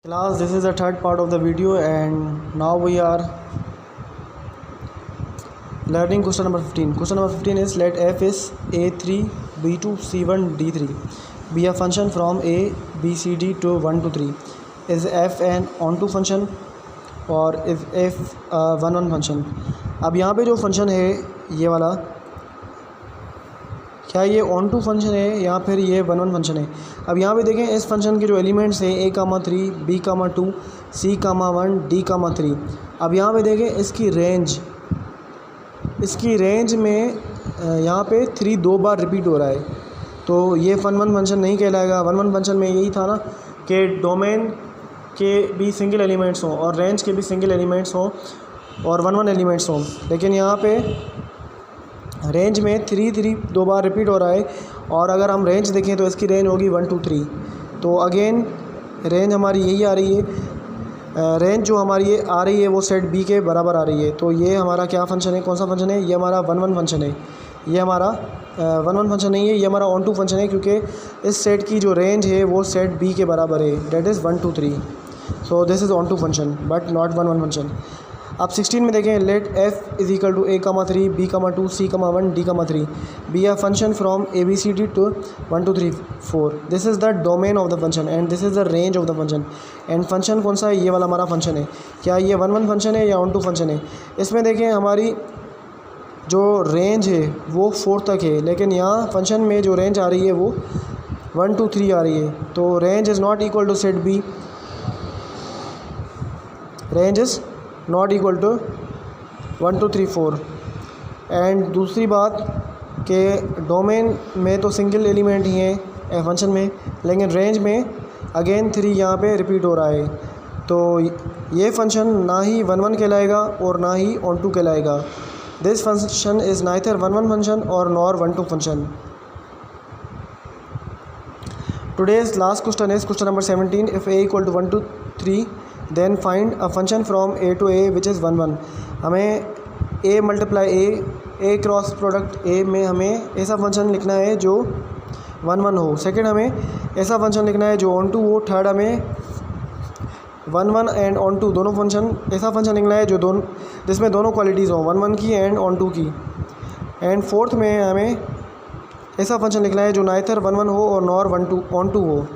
Class, this is the third part of the video and now we are learning question number 15. Question number 15 is let f is a3, b2, c1, d3 be a function from a, b, c, d to 1 to 3. Is f an onto function और is f one one function. अब यहाँ पे जो function है ये वाला, क्या ये ऑन टू फंक्शन है या फिर ये वन वन फंक्शन है. अब यहाँ पे देखें इस फंक्शन के जो एलिमेंट्स हैं a,3, b,2, c,1, d,3. अब यहाँ पे देखें इसकी रेंज में यहाँ पे 3 दो बार रिपीट हो रहा है, तो ये वन वन फंक्शन नहीं कहलाएगा. वन वन फंक्शन में यही था ना कि डोमेन के भी सिंगल एलिमेंट्स हों और रेंज के भी सिंगल एलिमेंट्स हों और वन वन एलिमेंट्स हों, लेकिन यहाँ पे रेंज में 3 दो बार रिपीट हो रहा है. और अगर हम रेंज देखें तो इसकी रेंज होगी 1 2 3. तो अगेन रेंज हमारी यही आ रही है. रेंज जो हमारी ये आ रही है वो सेट बी के बराबर आ रही है. तो ये हमारा क्या फंक्शन है, कौन सा फंक्शन है, ये हमारा वन वन फंक्शन है. ये हमारा वन वन फंक्शन नहीं है, ये हमारा ऑन टू फंक्शन है, क्योंकि इस सेट की जो रेंज है वो सेट बी के बराबर है, that is 1 2 3. So this is onto function but not one one function. अब 16 में देखें let f is equal to a,3, b,2, c,1, d,3 be a function from A B C D to 1 2 3 4. This is the domain of the function and this is the range of the function. And function कौन सा है, ये वाला हमारा function है. क्या ये one one function है या ऑन टू फंक्शन है. इसमें देखें हमारी जो रेंज है वो 4 तक है, लेकिन यहाँ फंक्शन में जो रेंज आ रही है वो 1 2 3 आ रही है. तो range is not equal to set B, range is not equal to 1 2 3 4. And दूसरी बात कि डोमेन में तो सिंगल एलिमेंट ही है फंक्शन में, लेकिन रेंज में अगेन 3 यहाँ पे रिपीट हो रहा है. तो ये फंक्शन ना ही वन वन कहलाएगा और ना ही ऑन टू कहलाएगा. This function is neither one one function और nor one two function. Today's last question is question number 17. If a equal to 1 2 3 then find a function from a to a which is one one. हमें a multiply a cross product a में हमें ऐसा function लिखना है जो one one हो. Second हमें ऐसा फंक्शन लिखना है जो ऑन टू हो. थर्ड हमें one one and onto दोनों फंक्शन, ऐसा फंक्शन लिखना है जो दोनों जिसमें दोनों क्वालिटीज़ हों, वन वन की एंड ऑन टू की. एंड फोर्थ में हमें ऐसा फंक्शन लिखना है जो नाइदर वन वन हो और nor one to onto हो.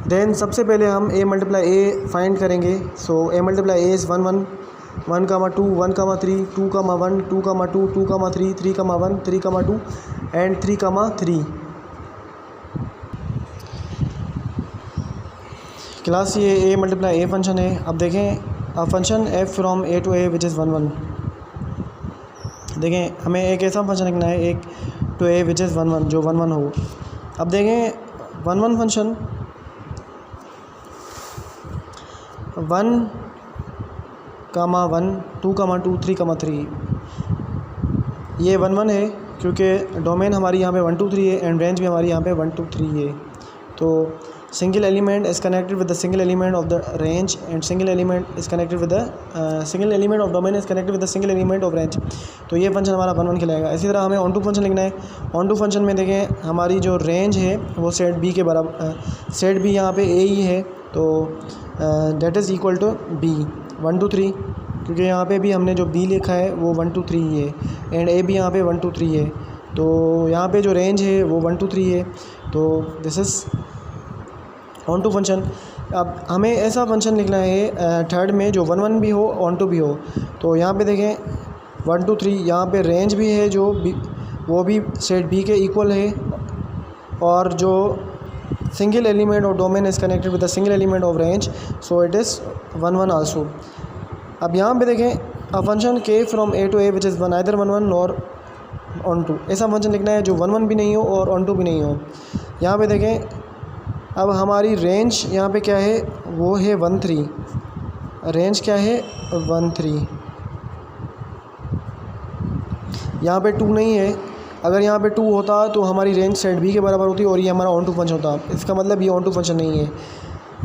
देन सबसे पहले हम a मल्टीप्लाई a फाइंड करेंगे. So a multiply a is 1 1 1 2 1 3 2 1 2 2 2 3 3 1 3 2 and 3 3. Class ये a मल्टीप्लाई a फंक्शन है. अब देखें a function f from a to a which is 1 1. देखें हमें एक ऐसा फंक्शन लिखना है एक टू a विच इज़ 1 1 जो 1 1 हो. अब देखें वन वन फंक्शन 1 1 2 2 3 3 ये वन वन है, क्योंकि डोमेन हमारी यहाँ पे 1 2 3 है एंड रेंज भी हमारी यहाँ पे 1 2 3 है. तो single element is connected with the single element of the range and single element is connected with the single element of domain is connected with the single element of range. तो ये function हमारा one one खिलाएगा. इसी तरह हमें on to function लिखना है. On to function में देखें हमारी जो रेंज है वो सेट बी के बराबर, सेट बी यहाँ पे ए ही है, तो that is equal to B 1 2 3, क्योंकि यहाँ पे भी हमने जो बी लिखा है वो 1 2 3 ही है एंड ए भी यहाँ पे 1 2 3 है. तो यहाँ पे जो रेंज है वो 1 2 3 है. तो this is onto function. अब हमें ऐसा फंक्शन लिखना है थर्ड में जो वन वन भी हो ऑन टू भी हो. तो यहाँ पे देखें 1 2 3 यहाँ पे रेंज भी है जो बी, वो भी सेट बी के इक्वल है, और जो single element of domain is connected with the single element of range, so it is 1 1 also. अब यहाँ पे देखें अ फंक्शन के from a to a which is neither 1 1 nor onto. ऐसा फंक्शन लिखना है जो 1 1 भी नहीं हो और ऑन टू भी नहीं हो. यहाँ पे देखें अब हमारी रेंज यहाँ पे क्या है, वो है 1 3. रेंज क्या है 1 3. यहाँ पे 2 नहीं है. अगर यहाँ पे 2 होता तो हमारी रेंज सेट बी के बराबर होती और ये हमारा ऑन टू फंक्शन होता. इसका मतलब ये ऑन टू फंक्शन नहीं है.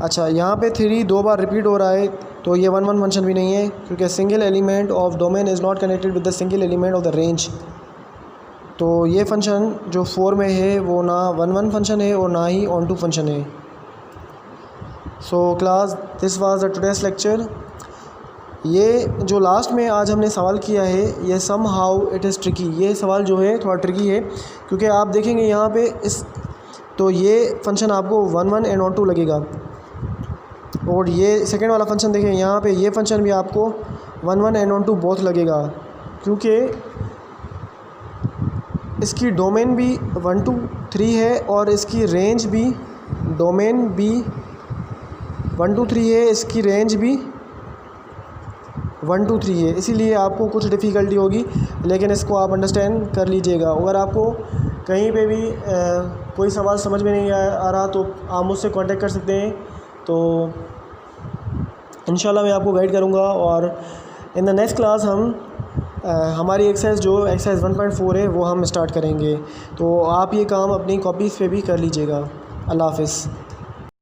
अच्छा, यहाँ पे 3 दो बार रिपीट हो रहा है, तो ये वन वन फंक्शन भी नहीं है, क्योंकि single element of domain is not connected with the single element of the range. तो ये फंक्शन जो 4 में है वो ना वन वन फंक्शन है और ना ही ऑन टू फंक्शन है. So class, this was the today's lecture. ये जो लास्ट में आज हमने सवाल किया है, ये somehow it is tricky, ये सवाल जो है थोड़ा ट्रिकी है, क्योंकि आप देखेंगे यहाँ पे इस, तो ये फंक्शन आपको 1 1 एंड ऑन 2 लगेगा, और ये सेकेंड वाला फंक्शन देखें यहाँ पे, ये फंक्शन भी आपको 1 1 एंड ऑन 2 बोथ लगेगा, क्योंकि इसकी डोमेन भी 1 2 3 है और इसकी रेंज भी, डोमेन भी 1 2 3 है, इसकी रेंज भी 1 2 3 है, इसीलिए आपको कुछ डिफ़िकल्टी होगी, लेकिन इसको आप अंडरस्टैंड कर लीजिएगा। अगर आपको कहीं पे भी कोई सवाल समझ में नहीं आ रहा तो आप मुझसे कांटेक्ट कर सकते हैं, तो इंशाल्लाह मैं आपको गाइड करूँगा। और इन द नेक्स्ट क्लास हम हमारी एक्सरसाइज 1.4 है वो हम स्टार्ट करेंगे, तो आप ये काम अपनी कॉपीज़ पे भी कर लीजिएगा। अल्लाह हाफ़िज़।